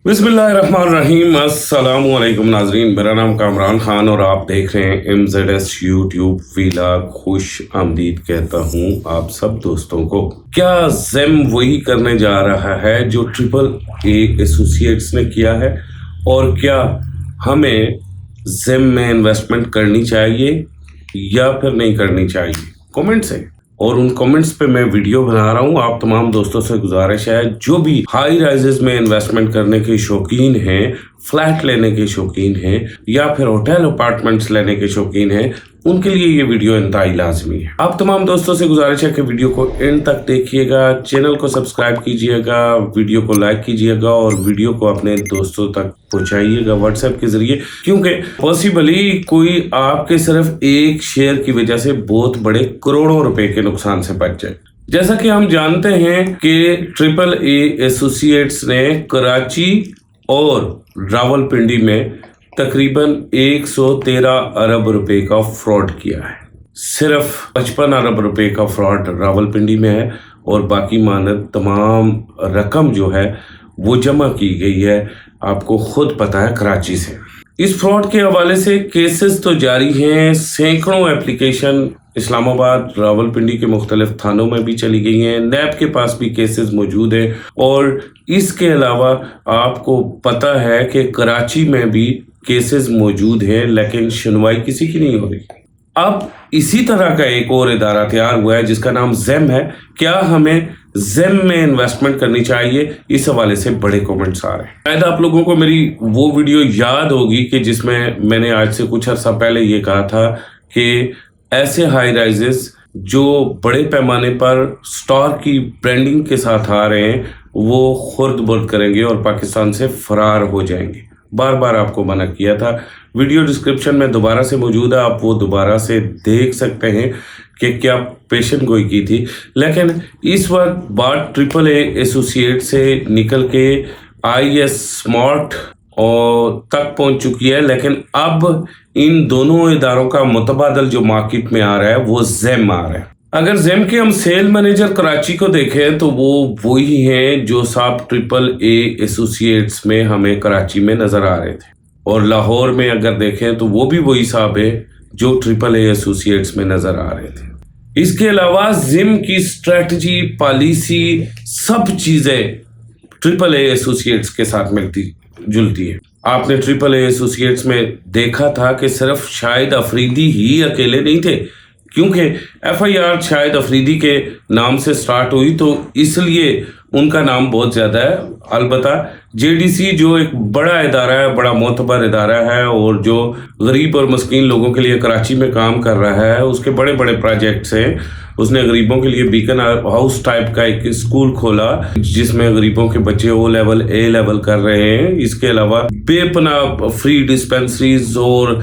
बिस्मिल्लाहिर्रहमानिर्रहीम। अस्सलामुअलैकुम नाजरीन, मेरा नाम कामरान खान और आप देख रहे हैं MZS यूट्यूब वीलॉग। खुश आमदीद कहता हूँ आप सब दोस्तों को। क्या ज़ेम वही करने जा रहा है जो ट्रिपल ए एसोसिएट्स ने किया है, और क्या हमें ज़ेम में इन्वेस्टमेंट करनी चाहिए या फिर नहीं करनी चाहिए? कमेंट्स है, और उन कमेंट्स पे मैं वीडियो बना रहा हूँ। आप तमाम दोस्तों से गुजारिश है, जो भी हाई राइजेस में इन्वेस्टमेंट करने के शौकीन हैं, फ्लैट लेने के शौकीन हैं या फिर होटल अपार्टमेंट्स लेने के शौकीन हैं, उनके लिए ये वीडियो इंतहाई लाजमी है। आप तमाम दोस्तों से गुजारिश है कि वीडियो को एंड तक देखिएगा, चैनल को सब्सक्राइब कीजिएगा, वीडियो को लाइक कीजिएगा और वीडियो को अपने दोस्तों तक पहुंचाइएगा व्हाट्सएप के जरिए, क्योंकि पॉसिबली कोई आपके सिर्फ एक शेयर की वजह से बहुत बड़े करोड़ों रुपए के नुकसान से बच जाए। जैसा कि हम जानते हैं कि ट्रिपल ए एसोसिएट्स ने कराची और रावलपिंडी में तकरीबन 113 अरब रुपए का फ्रॉड किया है। सिर्फ 55 अरब रुपए का फ्रॉड रावलपिंडी में है और बाकी मानद तमाम रकम जो है वो जमा की गई है, आपको खुद पता है, कराची से। इस फ्रॉड के हवाले से केसेस तो जारी हैं, सैकड़ों एप्लीकेशन इस्लामाबाद रावलपिंडी के मुख्तलिफ थानों में भी चली गई हैं, नैब के पास भी केसेस मौजूद हैं, और इसके अलावा आपको पता है कि कराची में भी केसेस मौजूद हैं, लेकिन सुनवाई किसी की नहीं हो रही। अब इसी तरह का एक और इदारा तैयार हुआ है जिसका नाम ज़ेम है। क्या हमें ज़ेम में इन्वेस्टमेंट करनी चाहिए? इस हवाले से बड़े कमेंट्स आ रहे हैं। शायद आप लोगों को मेरी वो वीडियो याद होगी कि जिसमें मैंने आज से कुछ अर्सा पहले ये कहा था कि ऐसे हाई राइजेस जो बड़े पैमाने पर स्टार की ब्रांडिंग के साथ आ रहे हैं वो खुर्द बुर्द करेंगे और पाकिस्तान से फरार हो जाएंगे। बार बार आपको मना किया था। वीडियो डिस्क्रिप्शन में दोबारा से मौजूद है, आप वो दोबारा से देख सकते हैं कि क्या पेशन गोई की थी। लेकिन इस वक्त बात ट्रिपल ए एसोसिएट से निकल के IS स्मार्ट और तक पहुंच चुकी है, लेकिन अब इन दोनों इदारों का मुतबादल जो मार्केट में आ रहा है वो ज़ेम आ रहा है। अगर ज़ेम के हम सेल मैनेजर कराची को देखें तो वो वही हैं जो साहब ट्रिपल ए एसोसिएट्स में हमें कराची में नजर आ रहे थे, और लाहौर में अगर देखें तो वो भी वही साहब है जो ट्रिपल ए एसोसिएट्स में नजर आ रहे थे। इसके अलावा ज़ेम की स्ट्रेटजी, पॉलिसी, सब चीजें ट्रिपल ए एसोसिएट्स के साथ मिलती जुलती है। आपने ट्रिपल ए एसोसिएट्स में देखा था कि सिर्फ शाहिद अफरीदी ही अकेले नहीं थे, क्योंकि FIR शाहिद अफरीदी के नाम से स्टार्ट हुई तो इसलिए उनका नाम बहुत ज़्यादा है। अलबत्ता JDC जो एक बड़ा इदारा है, बड़ा मोतबर इदारा है और जो गरीब और मस्कीन लोगों के लिए कराची में काम कर रहा है, उसके बड़े बड़े प्रोजेक्ट्स हैं। उसने गरीबों के लिए बीकन हाउस टाइप का एक स्कूल खोला जिसमें गरीबों के बच्चे O लेवल A लेवल कर रहे हैं। इसके अलावा बेपनाह फ्री डिस्पेंसरीज और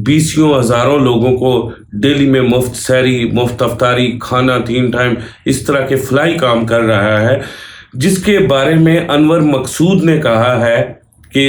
20 हज़ारों लोगों को डेली में मुफ्त सहरी, मुफ्त अफ्तारी, खाना 3 टाइम, इस तरह के फ्लाई काम कर रहा है, जिसके बारे में अनवर मकसूद ने कहा है कि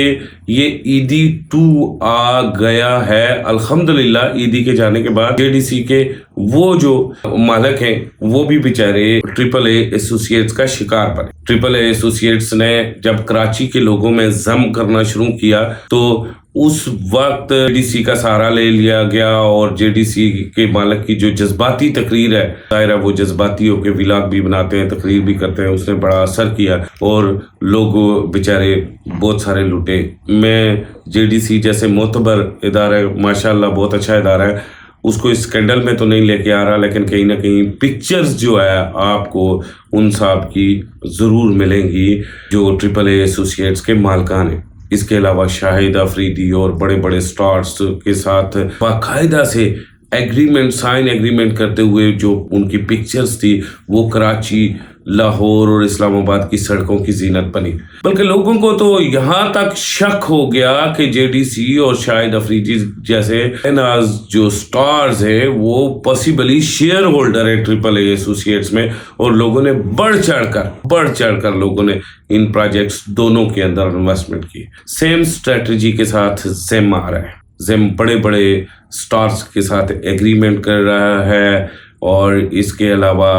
ये ईदी 2 आ गया है। अल्हम्दुलिल्लाह ईदी के जाने के बाद JDC के वो जो मालिक हैं वो भी बेचारे ट्रिपल ए एसोसिएट्स का शिकार बने। ट्रिपल ए एसोसिएट्स ने जब कराची के लोगों में जम करना शुरू किया तो उस वक्त JDC का सहारा ले लिया गया, और JDC के मालिक की जो जज्बाती तकरीर है, जाहिर है वो जज्बाती होकर व्लॉग भी बनाते हैं, तकरीर भी करते हैं, उसने बड़ा असर किया और लोग बेचारे बहुत सारे लुटे। मैं JDC जैसे मोतबर इदारा, माशाल्लाह बहुत अच्छा इदारा है, उसको इस स्कैंडल में तो नहीं लेके आ रहा, लेकिन कहीं ना कहीं पिक्चर्स जो है आपको उन साहब की ज़रूर मिलेंगी जो ट्रिपल ए एसोसिएट्स के मालकान हैं। इसके अलावा शाहिद अफरीदी और बड़े बड़े स्टार्स के साथ बाकायदा से साइन एग्रीमेंट करते हुए जो उनकी पिक्चर्स थी वो कराची, लाहौर और इस्लामाबाद की सड़कों की जीनत बनी। बल्कि लोगों को तो यहाँ तक शक हो गया कि JDC और शाहिद अफरीदी जैसे जो स्टार्स हैं वो पॉसिबली शेयर होल्डर है ट्रिपल ए एसोसिएट्स में, और लोगों ने बढ़ चढ़कर लोगों ने इन प्रोजेक्ट्स दोनों के अंदर इन्वेस्टमेंट की। सेम स्ट्रेटजी के साथ ज़ेम आ रहा है। ज़ेम बड़े बड़े स्टार्स के साथ एग्रीमेंट कर रहा है, और इसके अलावा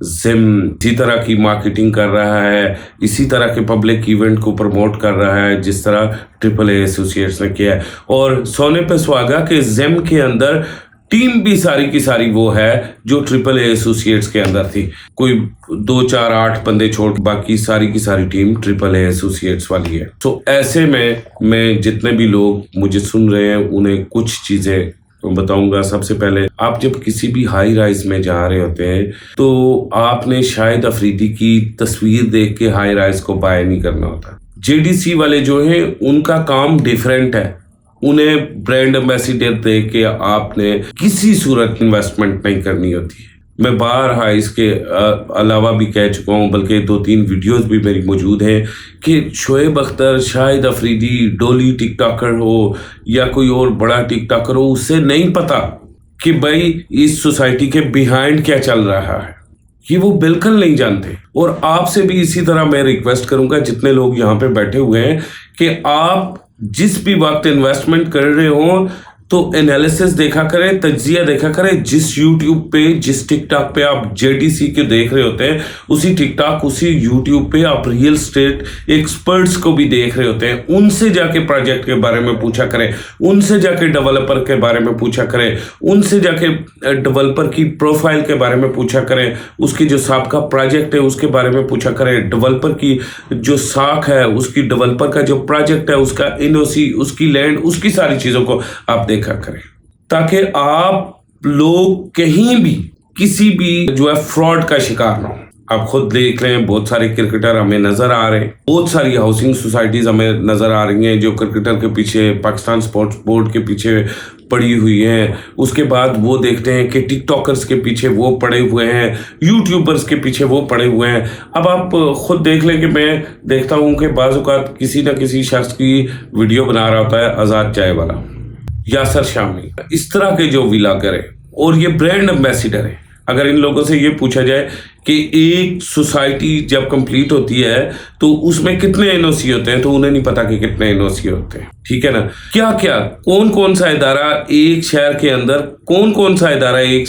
जिम इसी तरह की मार्केटिंग कर रहा है, इसी तरह के पब्लिक इवेंट को प्रमोट कर रहा है जिस तरह AAA एसोसिएट्स ने किया है। और सोने पे सुहागा के जिम के अंदर टीम भी सारी की सारी वो है जो AAA एसोसिएट्स के अंदर थी। कोई 2 4 8 बंदे छोड़ बाकी सारी की सारी टीम AAA एसोसिएट्स वाली है। तो ऐसे में मैं जितने भी लोग मुझे सुन रहे हैं उन्हें कुछ चीजें बताऊंगा। सबसे पहले, आप जब किसी भी हाई राइज में जा रहे होते हैं तो आपने शाहिद अफरीदी की तस्वीर देख के हाई राइज को बाय नहीं करना होता। JDC वाले जो हैं उनका काम डिफरेंट है। उन्हें ब्रांड एम्बेसडर दे के आपने किसी सूरत इन्वेस्टमेंट नहीं करनी होती है। मैं बारहा इसके अलावा भी कह चुका हूँ, बल्कि 2-3 वीडियोस भी मेरी मौजूद हैं कि शोएब अख्तर, शाहिद अफरीदी, डोली टिकटॉकर हो या कोई और बड़ा टिकटॉकर हो, उससे नहीं पता कि भाई इस सोसाइटी के बिहाइंड क्या चल रहा है। ये वो बिल्कुल नहीं जानते। और आपसे भी इसी तरह मैं रिक्वेस्ट करूंगा, जितने लोग यहाँ पे बैठे हुए हैं, कि आप जिस भी वक्त इन्वेस्टमेंट कर रहे हो तो एनालिसिस देखा करें, तज्जिया देखा करें। जिस YouTube पे, जिस टिकटॉक पे आप JDC के देख रहे होते हैं, उसी टिकटॉक, उसी YouTube पे आप रियल स्टेट एक्सपर्ट्स को भी देख रहे होते हैं। उनसे जाके प्रोजेक्ट के बारे में पूछा करें, उनसे जाके डेवलपर के बारे में पूछा करें, उनसे जाके डेवलपर की प्रोफाइल के बारे में पूछा करें, उसकी जो साबका प्रोजेक्ट है उसके बारे में पूछा करें, डेवलपर की जो साख है, उसकी डेवलपर का जो प्रोजेक्ट है, उसका NOC, उसकी लैंड, उसकी सारी चीज़ों को आप देखा करें, ताकि आप लोग कहीं भी किसी भी जो है फ्रॉड का शिकार ना हो। आप खुद देख रहे हैं, बहुत सारे क्रिकेटर हमें नजर आ रहे हैं, बहुत सारी हाउसिंग सोसाइटीज हमें नजर आ रही हैं जो क्रिकेटर के पीछे, पाकिस्तान स्पोर्ट्स बोर्ड के पीछे पड़ी हुई हैं। उसके बाद वो देखते हैं कि टिकटॉकर्स के पीछे वो पड़े हुए हैं, यूट्यूबर्स के पीछे वो पड़े हुए हैं। अब आप खुद देख लें कि मैं देखता हूं कि बाज़ औक़ात किसी न किसी शख्स की वीडियो बना रहा होता है आज़ाद चाय वाला, यासर शामी, इस तरह के जो व्लॉगर है और ये ब्रांड एम्बेसडर है। अगर इन लोगों से ये पूछा जाए कि एक सोसाइटी जब कंप्लीट होती है तो उसमें कितने NOC होते हैं, तो उन्हें नहीं पता कि कितने NOC होते हैं। ठीक है ना? क्या क्या कौन कौन सा इदारा एक शहर के अंदर, कौन कौन सा इदारा एक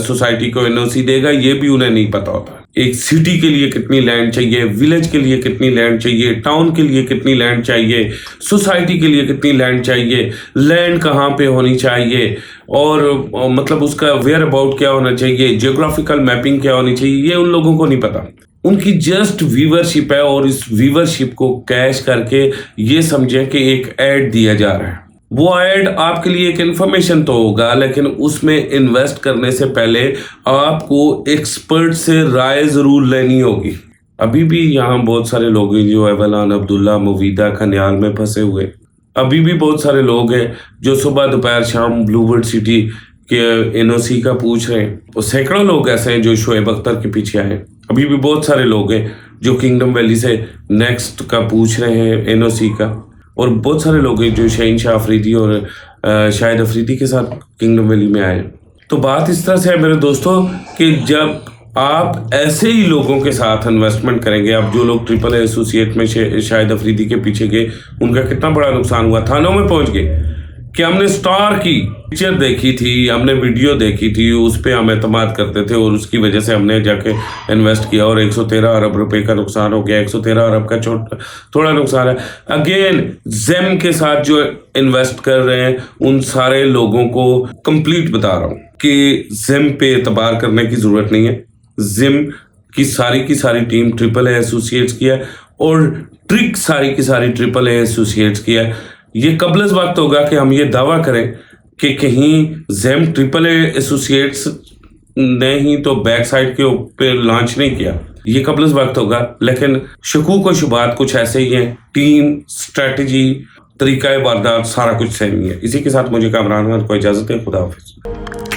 सोसाइटी को NOC देगा, ये भी उन्हें नहीं पता होता। एक सिटी के लिए कितनी लैंड चाहिए, विलेज के लिए कितनी लैंड चाहिए, टाउन के लिए कितनी लैंड चाहिए, सोसाइटी के लिए कितनी लैंड चाहिए, लैंड कहाँ पे होनी चाहिए, और मतलब उसका वेयर अबाउट क्या होना चाहिए, जियोग्राफिकल मैपिंग क्या होनी चाहिए, ये उन लोगों को नहीं पता। उनकी जस्ट व्यूवरशिप है और इस व्यूवरशिप को कैश करके ये समझें कि एक ऐड दिया जा रहा है। वो ऐड आपके लिए एक इन्फॉर्मेशन तो होगा, लेकिन उसमें इन्वेस्ट करने से पहले आपको एक्सपर्ट से राय जरूर लेनी होगी। अभी भी यहाँ बहुत सारे लोग हैं जो एवलान, अब्दुल्ला, मुवीदा, खनियाल में फंसे हुए। अभी भी बहुत सारे लोग हैं जो सुबह दोपहर शाम ब्लूबर्ड सिटी के NOC का पूछ रहे हैं। और सैकड़ों लोग ऐसे हैं जो शोएब अख्तर के पीछे आए। अभी भी बहुत सारे लोग हैं जो किंगडम वैली से नेक्स्ट का पूछ रहे हैं NOC का। और बहुत सारे लोग हैं जो शहीन शाह अफरीदी और शाहिद अफरीदी के साथ किंगडम वैली में आए। तो बात इस तरह से है मेरे दोस्तों कि जब आप ऐसे ही लोगों के साथ इन्वेस्टमेंट करेंगे, अब जो लोग AAA एसोसिएट में शाहिद अफरीदी के पीछे गए, उनका कितना बड़ा नुकसान हुआ। थानों में पहुंच गए कि हमने स्टार की पिक्चर देखी थी, हमने वीडियो देखी थी, उस पर हम एतमाद करते थे और उसकी वजह से हमने जाके इन्वेस्ट किया और 113 अरब रुपए का नुकसान हो गया। 113 अरब का थोड़ा नुकसान है। अगेन जिम के साथ जो इन्वेस्ट कर रहे हैं उन सारे लोगों को कंप्लीट बता रहा हूँ कि जिम पे एतबार करने की जरूरत नहीं है। जिम की सारी टीम AAA एसोसिएट्स की है और ट्रिक सारी की सारी AAA एसोसिएट्स की है। ये कबलस वक्त होगा कि हम ये दावा करें कि कहीं जिम AAA एसोसिएट्स ने ही तो बैक साइड के ऊपर लॉन्च नहीं किया। ये कबलस वक्त होगा, लेकिन शकूक और शुबात कुछ ऐसे ही हैं। टीम, स्ट्रेटजी, तरीका वारदात सारा कुछ सेम ही है। इसी के साथ मुझे कामरान खान को इजाजत है। खुदा हाफिज।